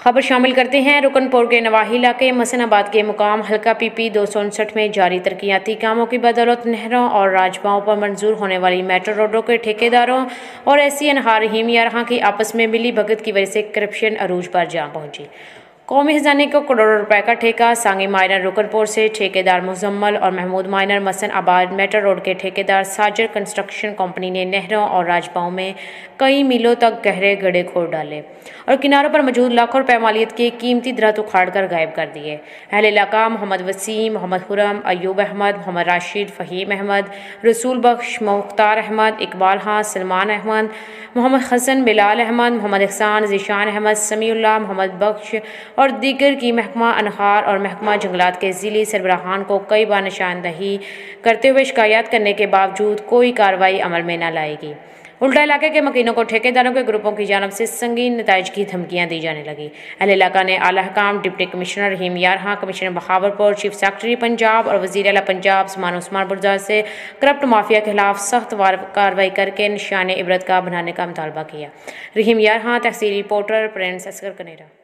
खबर शामिल करते हैं रुकनपुर के नवाही इलाके मसनाबाद के मुकाम हल्का PP 259 में जारी तरक्याती कामों की बदौलत नहरों और राजबाओं पर मंजूर होने वाली मेट्रो रोडों के ठेकेदारों और SC रहीम यारहां की आपस में मिली भगत की वजह से करप्शन अरूज पर जा पहुंची। कौमी खजाने को करोड़ों रुपए का ठेका। सांगी माइनर रुकनपुर से ठेकेदार मुजम्मल और महमूद माइनर मसनाबाद मेट्रो रोड के ठेकेदार साजिर कंस्ट्रक्शन कंपनी ने नहरों और राजबाओं में कई मीलों तक गहरे गड्ढे खोद डाले और किनारों पर मौजूद लाखों रुपए मालियत के कीमती दरख्त उखाड़ कर गायब कर दिए। अहले इलाका मोहम्मद वसीम, मोहम्मद हुरम, अयूब अहमद, मोहम्मद राशिद, फ़हीम अहमद, रसूल बख्श, मुख्तार अहमद, इकबाल हाँ, सलमान अहमद, मोहम्मद हसन, बिलाल अहमद, मोहम्मद एहसान, ज़ीशान अहमद, समीउल्लाह, मोहम्मद बख्श और दीगर की महकमा अनहार और महकमा जंगलात के ज़िली सरबराहान को कई बार निशानदही करते हुए शिकायत करने के बावजूद कोई कार्रवाई अमल में न लाएगी। उल्टा इलाके के मकीनों को ठेकेदारों के ग्रुपों की जानब से संगीन नताइज की धमकियां दी जाने लगी। अहले इलाका ने आला हकाम, डिप्टी कमिश्नर रहीम यारहां, कमिश्नर बखावरपुर, चीफ सेक्रेटरी पंजाब और वज़ीर आला पंजाब समान उस्मान बुरज़ा से करप्ट माफिया के खिलाफ सख्त कार्रवाई करके निशान इबरत का बनाने का मुतालबा किया। रहीम यारहां, तहसील रिपोर्टर, प्रिंस असगर कनेरा।